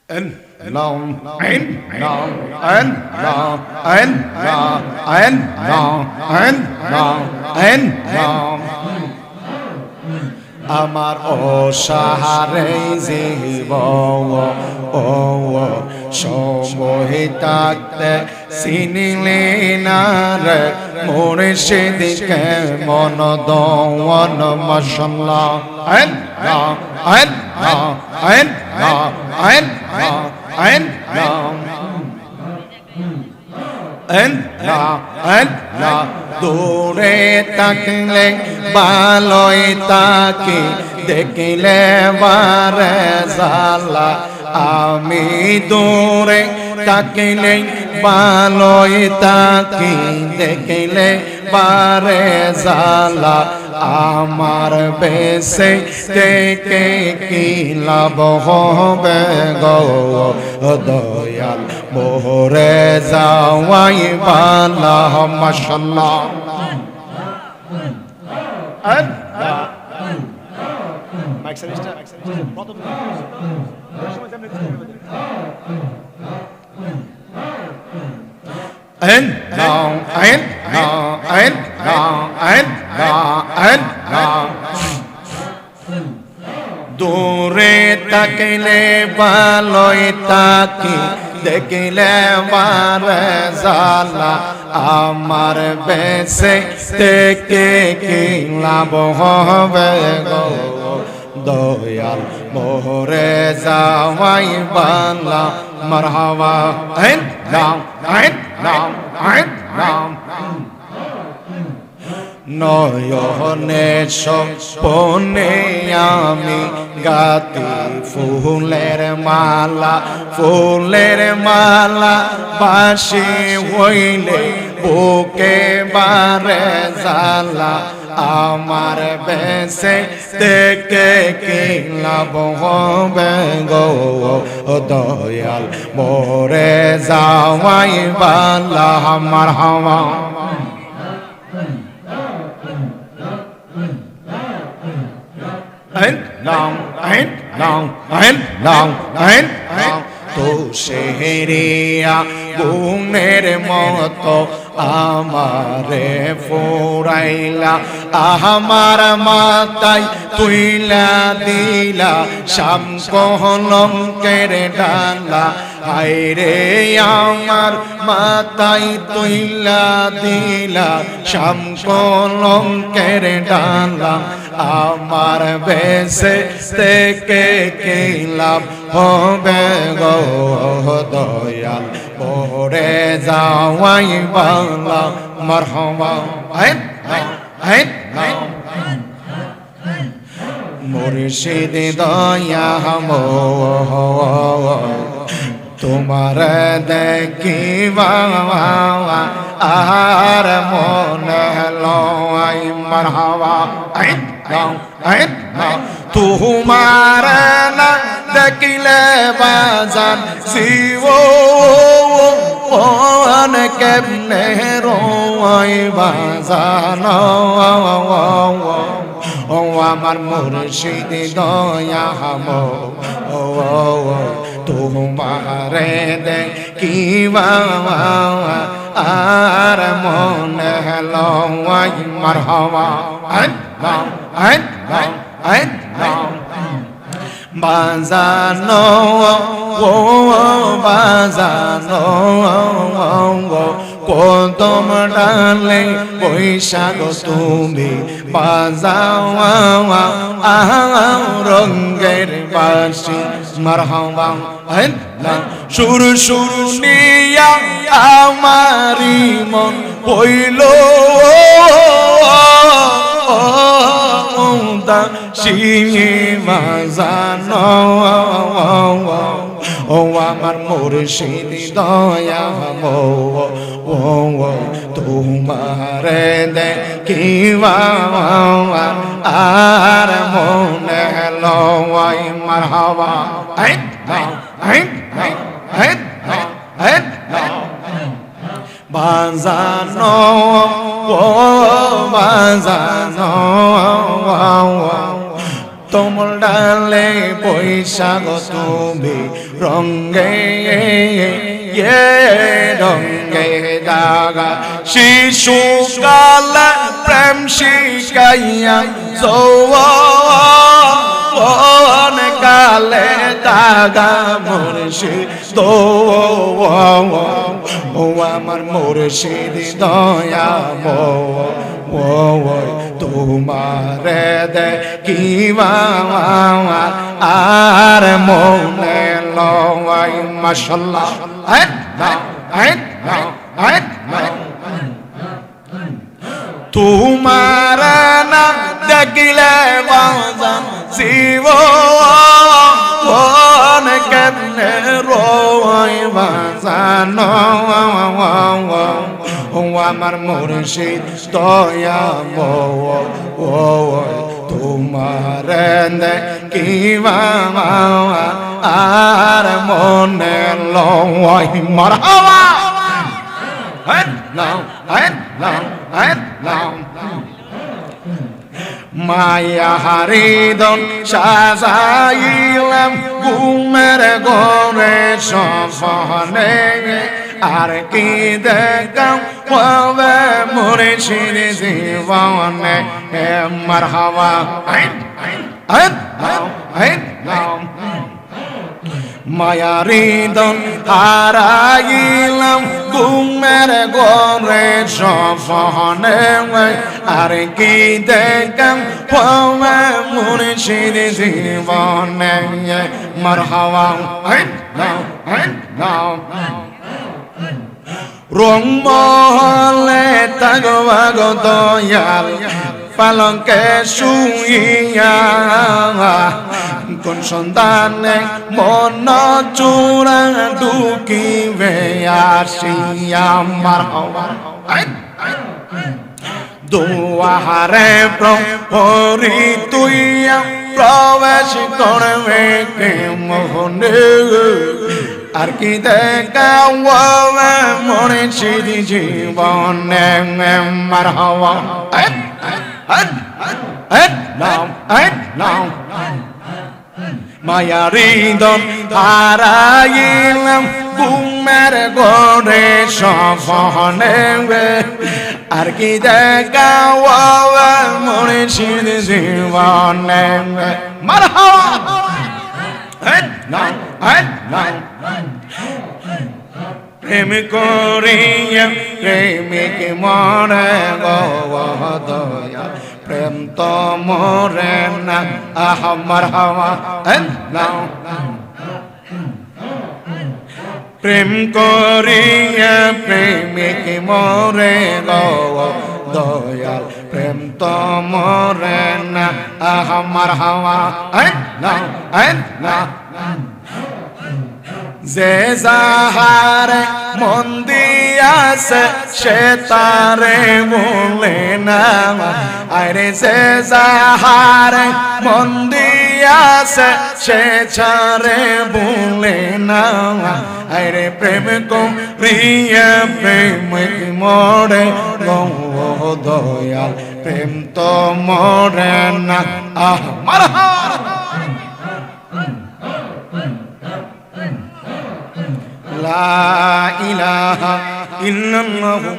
En long en long en long en long en long en long en long আমার অসাহারে জীবন সময় থাকতে চিনিলে না রে মুর্শিদকে মন দওয়ান মাশাআল্লাহ আইন না আইন না আইন না আইন না আইন না আইন না আইন না দূরে তাকলে ভালোই তাকি দেখিলে বারে জালা আমি দূরে তাকিলে ভালোই তাকি দেখিলে বারে জালা আমার বেশে থেকে কি লাভ হবে গো দয়াল মোরে যাওয়াই বালা মাশাআল্লাহ মাইক সার্ভিসটা প্রথম en long en long en long en long en long দূরে তাকিলে ভালোই তাকি দেখিলে বারে জালা আমার বেশে থেকে কি লাভ হবে গো দয়াল মোরে যাওয়াই বালা মারহাবা আইন নাম আইন নাম আইন নাম নয়নে স্বপ্নে আমি গাতি ফুলের মালা বাসি হইলে বুকে বারে জালা আমার বেশে থেকে কি লাভ হবে গো দয়াল মোরে যাওয়াই বালা মারহাবা en long en তো শেহরিয়া গুণের মতো আমারে ফুরাইলা আমার মাতাই তুইলা দিলা শাম কলঙ্কের ডালা হায়রে আমার মাতাই তুইলা দিলা শাম কলঙ্কের ডালা আমার বেশে থেকে কি লাভ হবে গো দয়াল মোরে যাওয়াই বালা মারহাবা আইন আইন মুর্শিদ দয়া মো তোমার দেখিবা আর মন লয় মারহাবা আইন আইন তোমার না দেখিলে বাজান শিবো ওন কেমনে রোয় বাজান ও আমার মুর্শিদ দয়া মো তোমারে দেখিবা আর মন লয় মারহাবা আইন আইন আইন বাজানো ও বাজানো কদম ডালে বৈশাখ তুমি বাজাও রঙ্গের বাসি মারহাবা সুর সুর নিয়া আমারি মন হইল বাজানো ও আমার মুর্শিদ দয়া মো তোমারে দেখিবা আর মনে লয় মারহাবা আইন আইন আইন আইন বাজানো ও বাজানো তোমল ডালে বই বৈশাখ তুমি রঙ্গে রঙ্গে দাগা শিশুকাল প্রেম শিখাইয়া যৌবন কালে দাগা মুর্শিদ ও আমার মুর্শিদ দয়া তোমারে দেখিবা আর মনে লয় মাশাআল্লাহ তোমার না দেখিলে বাজান জীবন কেমনে রয় বাজান আমার মুর্শিদ দয়া তোমার দেখিবা আর মনে লয় মারহাবা মায়া হরিদন সাজাইলাম ঘুমের ঘরে সফনে আর কি দেখাম হবে মুর্শিদ জীবনে মারহাবা মায়ারিদন হারাইলাম ঘুমের ঘরে সফনে আর কি দেখাম হবে মুর্শিদ জীবনে মারহাবা রং মহলে থাকবা গো দয়াল পালঙ্কে শুইয়া কোন সন্তানে মন চূড়া ঢুকিবে আসিয়া মারহাবা দুয়ারে প্রহরী তুইয়া প্রবেশ করবে কে মোহনে আর কি দেখাবে মুর্শিদ জীবনে মারহাবা মায়ারিদন হারাইলাম ঘুমের ঘরে সফনে আর কি দেখাবে মুর্শিদ জীবনে মারহাবা প্রেম করিয়া প্রেমিক মরে গয়া প্রেম তো মরে না মারহাবা প্রেম করিয়া প্রেমিক মরে দয়াল প্রেম তো মরে না মারহাবা যে যাহারে মন দিয়াছে সে তারে বলে না আরে যে যাহারে মন দিয়াছে সে ছাড়ে বলে না আরে প্রেম করিয়া প্রেমিক মরে গো দয়াল প্রেম তো মরে না মারহাবা লা ইলাহা ইল্লাল্লাহু